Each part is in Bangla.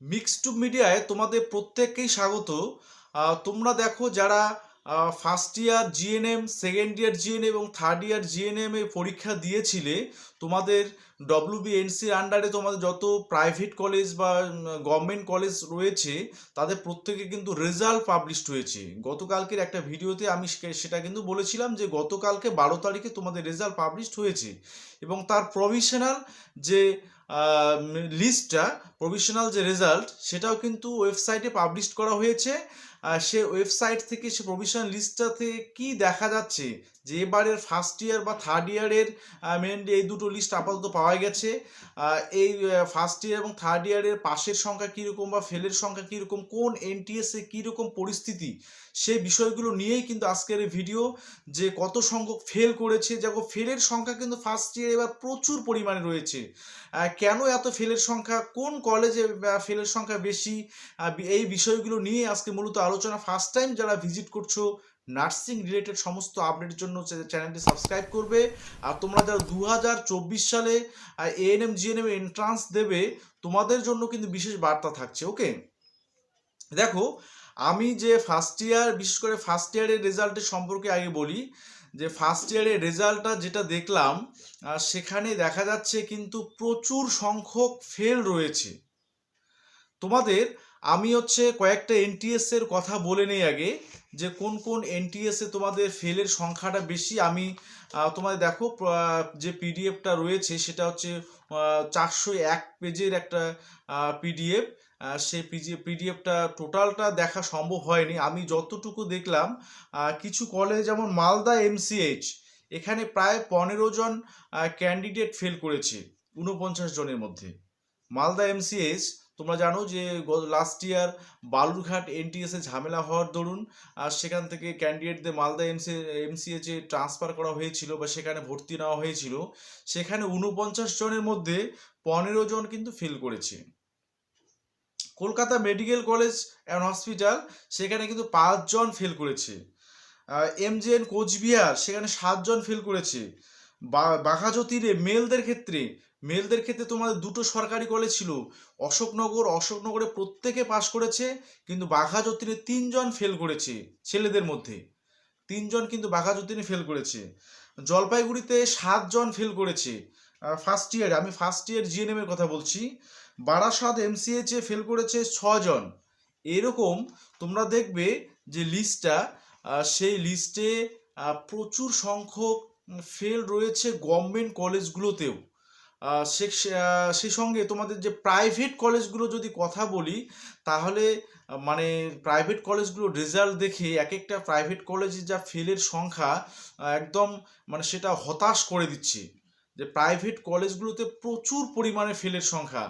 মিক্সড মিডিয়ায় তোমাদের প্রত্যেককেই স্বাগত। তোমরা দেখো যারা first year GNM, second year GNM এবং থার্ড ইয়ার জিএনএম এ পরীক্ষা দিয়েছিলে, তোমাদের ডব্লিউবিএনসির আন্ডারে তোমাদের যত প্রাইভেট কলেজ বা গভর্নমেন্ট কলেজ রয়েছে তাদের প্রত্যেকে কিন্তু রেজাল্ট পাবলিশড হয়েছে। গতকালকের একটা ভিডিওতে আমি সেটা কিন্তু বলেছিলাম যে গতকালকে 12 তারিখে তোমাদের রেজাল্ট পাবলিশড হয়েছে এবং তার প্রভিশনাল যে লিস্টটা, প্রভিশনাল যে রেজাল্ট সেটাও কিন্তু ওয়েবসাইটে পাবলিশ করা হয়েছে। সে ওয়েবসাইট থেকে সে প্রভিশনাল লিস্টটা থেকে কী দেখা যাচ্ছে যে এবারের ফার্স্ট ইয়ার বা থার্ড ইয়ারের মেনলি এই দুটো লিস্ট আপাতত পাওয়া গেছে। এই ফার্স্ট ইয়ার এবং থার্ড ইয়ারের পাশের সংখ্যা কীরকম বা ফেলের সংখ্যা কীরকম, কোন এনটিএসে কীরকম পরিস্থিতি, সেই বিষয়গুলো নিয়েই কিন্তু আজকের এই ভিডিও। যে কত সংখ্যক ফেল করেছে, দেখো ফেলের সংখ্যা কিন্তু ফার্স্ট ইয়ার এবার প্রচুর পরিমাণে রয়েছে। কেন এত ফেলের সংখ্যা, কোন কলেজে ফেলের সংখ্যা বেশি, এই বিষয়গুলো নিয়ে আজকে মূলত আলোচনা। ফার্স্ট টাইম যারা ভিজিট করছো, নার্সিং রিলেটেড সমস্ত আপডেটের জন্য চ্যানেলটি সাবস্ক্রাইব করবে। আর তোমরা যারা 2024 সালে এএনএম জিএনএম এন্ট্রান্স দেবে, তোমাদের জন্য কিন্তু বিশেষ বার্তা থাকছে। ওকে, দেখো আমি যে ফার্স্ট ইয়ার, বিশেষ করে ফার্স্ট ইয়ারের রেজাল্টের সম্পর্কে আগে বলি। যে ফার্স্ট ইয়ারের রেজাল্টটা যেটা দেখলাম, সেখানে দেখা যাচ্ছে কিন্তু প্রচুর সংখ্যক ফেল রয়েছে তোমাদের। আমি কয়েকটা এনটিএস এর কথা বলে নেই আগে, যে কোন কোন এনটিএস এ তোমাদের ফেলের সংখ্যাটা বেশি। আমি তোমাদের দেখো যে পিডিএফটা রয়েছে সেটা 401 পেজের একটা পিডিএফ। সেই পিডিএফটা টোটালটা দেখা সম্ভব হয়নি, আমি যতটুকু দেখলাম। কিছু কলেজ যেমন মালদা এমসিএইচ, এখানে প্রায় 15 জন ক্যান্ডিডেট ফেল করেছে 49 জনের মধ্যে। মালদা এমসিএইচ, তোমরা জানো যে লাস্ট ইয়ার বালুরঘাট এনটিএসে ঝামেলা হওয়ার দরুন আর সেখান থেকে ক্যান্ডিডেটদের মালদা এমসিএইচে ট্রান্সফার করা হয়েছিল বা সেখানে ভর্তি নেওয়া হয়েছিল। সেখানে 49 জনের মধ্যে 15 জন কিন্তু ফেল করেছে। Kolkata medical college and hospital, সেখানে কিন্তু 5 জন ফেল করেছে। এমজেএন কোচবিহার, সেখানে 7 জন ফেল করেছে। বাঘাযতীনে মেলদের ক্ষেত্রে তোমাদের দুটো সরকারি কলেজ ছিল, অশোকনগরে প্রত্যেকে পাশ করেছে, কিন্তু বাঘাযতীনে 3 জন ফেল করেছে। ছেলেদের মধ্যে 3 জন কিন্তু বাঘাযতীনে ফেল করেছে। জলপাইগুড়িতে 7 জন ফেল করেছে ফার্স্ট ইয়ারে, আমি ফার্স্ট ইয়ার জিএনএম এর কথা বলছি। বারাসাত এমসিএইচে ফেল করেছে 6 জন। এরকম তোমরা দেখবে যে লিস্টটা, সেই লিস্টে প্রচুর সংখ্যক ফেল রয়েছে গভর্নমেন্ট কলেজগুলোতেও। সে সঙ্গে তোমাদের যে প্রাইভেট কলেজগুলো যদি কথা বলি, তাহলে মানে প্রাইভেট কলেজগুলোর রেজাল্ট দেখে এক একটা প্রাইভেট কলেজে যা ফেলের সংখ্যা, একদম মানে সেটা হতাশ করে দিচ্ছে। যে প্রাইভেট কলেজগুলোতে প্রচুর পরিমাণে ফেলের সংখ্যা।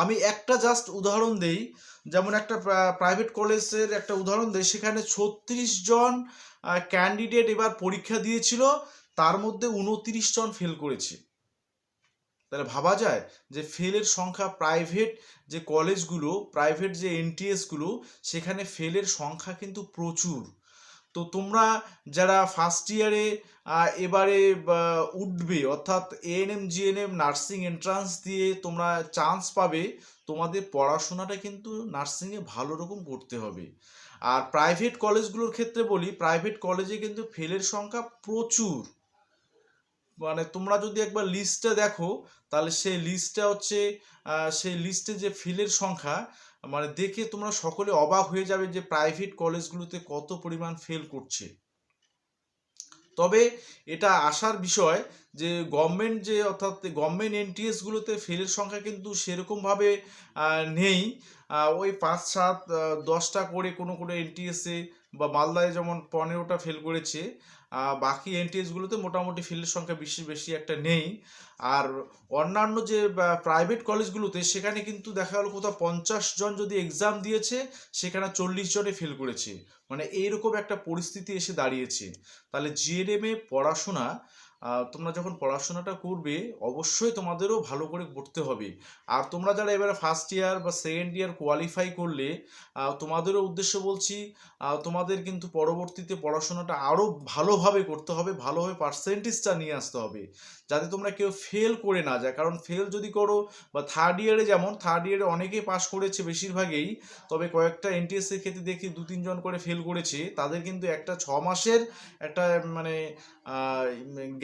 আমি একটা জাস্ট উদাহরণ দেই, যেমন একটা প্রাইভেট কলেজের একটা উদাহরণ দেই, সেখানে 36 জন ক্যান্ডিডেট এবার পরীক্ষা দিয়েছিল, তার মধ্যে 29 জন ফেল করেছে। তাহলে ভাবা যায় যে ফেলের সংখ্যা, প্রাইভেট যে কলেজগুলো, প্রাইভেট যে এনটিএসগুলো, সেখানে ফেলের সংখ্যা কিন্তু প্রচুর। তো তোমরা যারা ফার্স্ট ইয়ারে এবারে উঠবে, অর্থাৎ এএনএম জিএনএম নার্সিং এন্ট্রান্স দিয়ে তোমরা চান্স পাবে, তোমাদের পড়াশোনাটা কিন্তু নার্সিংয়ে ভালো রকম করতে হবে। আর প্রাইভেট কলেজগুলোর ক্ষেত্রে বলি, প্রাইভেট কলেজে কিন্তু ফেলের সংখ্যা প্রচুর। মানে তোমরা যদি একবার লিস্টটা দেখো, তাহলে সেই লিস্টে যে ফেলের সংখ্যা, মানে দেখে তোমরা সকলে অবাক হয়ে যাবে যে প্রাইভেট কলেজগুলোতে কত পরিমাণ ফেল করছে। তবে এটা আশার বিষয় যে গভর্নমেন্ট যে, অর্থাৎ গভর্নমেন্ট এনটিএসগুলোতে ফেলের সংখ্যা কিন্তু সেরকমভাবে নেই। ওই 5, 7, 10টা করে কোনো কোনো এনটিএসে, বা মালদায় যেমন 15টা ফেল করেছে, বাকি এনটিএসগুলোতে মোটামুটি ফেলের সংখ্যা বেশি বেশি একটা নেই। আর অন্যান্য যে প্রাইভেট কলেজগুলোতে, সেখানে কিন্তু দেখা গেল কোথাও 50 জন যদি এক্সাম দিয়েছে, সেখানে 40 জনে ফেল করেছে। মানে এইরকম একটা পরিস্থিতি এসে দাঁড়িয়েছে। তাহলে জিএনএম এ পড়াশোনা তোমরা যখন পড়াশোনাটা করবে অবশ্যই তোমাদেরও ভালো করে পড়তে হবে। আর তোমরা যারা এবারে ফার্স্ট ইয়ার বা সেকেন্ড ইয়ার কোয়ালিফাই করলে তোমাদেরও উদ্দেশ্য বলছি, তোমাদের কিন্তু পরবর্তীতে পড়াশোনাটা আরও ভালোভাবে করতে হবে, ভালোভাবে পার্সেন্টেজটা নিয়ে আসতে হবে, যাতে তোমরা কেউ ফেল করে না যায়। কারণ ফেল যদি করো, বা থার্ড ইয়ারে, যেমন থার্ড ইয়ারে অনেকেই পাশ করেছে বেশিরভাগই, তবে কয়েকটা এনটিএসসির ক্ষেত্রে দেখি 2-3 জন করে ফেল করেছে, তাদের কিন্তু একটা 6 মাসের একটা মানে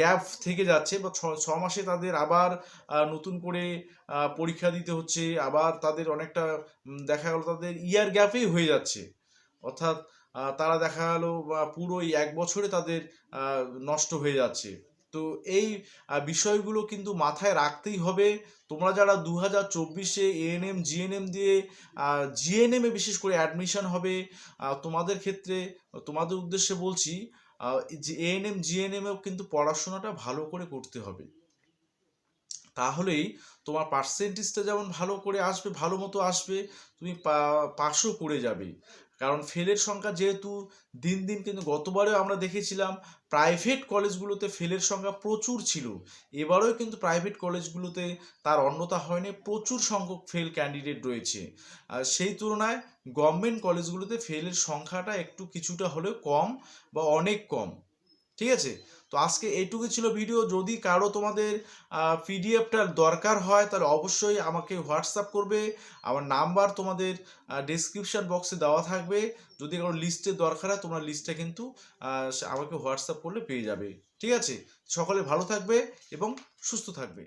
গ্যাপ থেকে যাচ্ছে, বা 6 মাসে তাদের আবার নতুন করে পরীক্ষা দিতে হচ্ছে, আবার তাদের অনেকটা দেখা গেল তাদের ইয়ার গ্যাপেই হয়ে যাচ্ছে। অর্থাৎ তারা দেখা গেল পুরো এই 1 বছরে তাদের নষ্ট হয়ে যাচ্ছে। তো এই বিষয়গুলো কিন্তু মাথায় রাখতেই হবে। তোমরা যারা 2024-এ এএনএম জিএনএম দিয়ে জিএনএমে বিশেষ করে অ্যাডমিশন হবে, তোমাদের ক্ষেত্রে তোমাদের উদ্দেশ্যে বলছি, যে এএনএম জিএনএমেও কিন্তু পড়াশোনাটা ভালো করে করতে হবে। তাহলেই তোমার পার্সেন্টেজটা যেমন ভালো করে আসবে, ভালো মতো আসবে, তুমি পাসও করে যাবে। কারণ ফেলের সংখ্যা যেহেতু দিন দিন, কিন্তু গতবারেও আমরা দেখেছিলাম প্রাইভেট কলেজগুলোতে ফেলের সংখ্যা প্রচুর ছিল, এবারেও কিন্তু প্রাইভেট কলেজগুলোতে তার অন্যথা হয়নি, প্রচুর সংখ্যক ফেল ক্যান্ডিডেট রয়েছে। আর সেই তুলনায় গভর্নমেন্ট কলেজগুলোতে ফেলের সংখ্যাটা একটু কিছুটা হলেও কম, বা অনেক কম। ঠিক আছে, তো আজকে এইটুকু ছিল ভিডিও। যদি কারো তোমাদের পিডিএফটার দরকার হয় তাহলে অবশ্যই আমাকে হোয়াটসঅ্যাপ করবে। আমার নাম্বার তোমাদের ডেসক্রিপশন বক্সে দেওয়া থাকবে। যদি কারো লিস্টের দরকার হয় তোমরা লিস্টটা কিন্তু আমাকে হোয়াটসঅ্যাপ করলে পেয়ে যাবে। ঠিক আছে, সকলে ভালো থাকবে এবং সুস্থ থাকবে।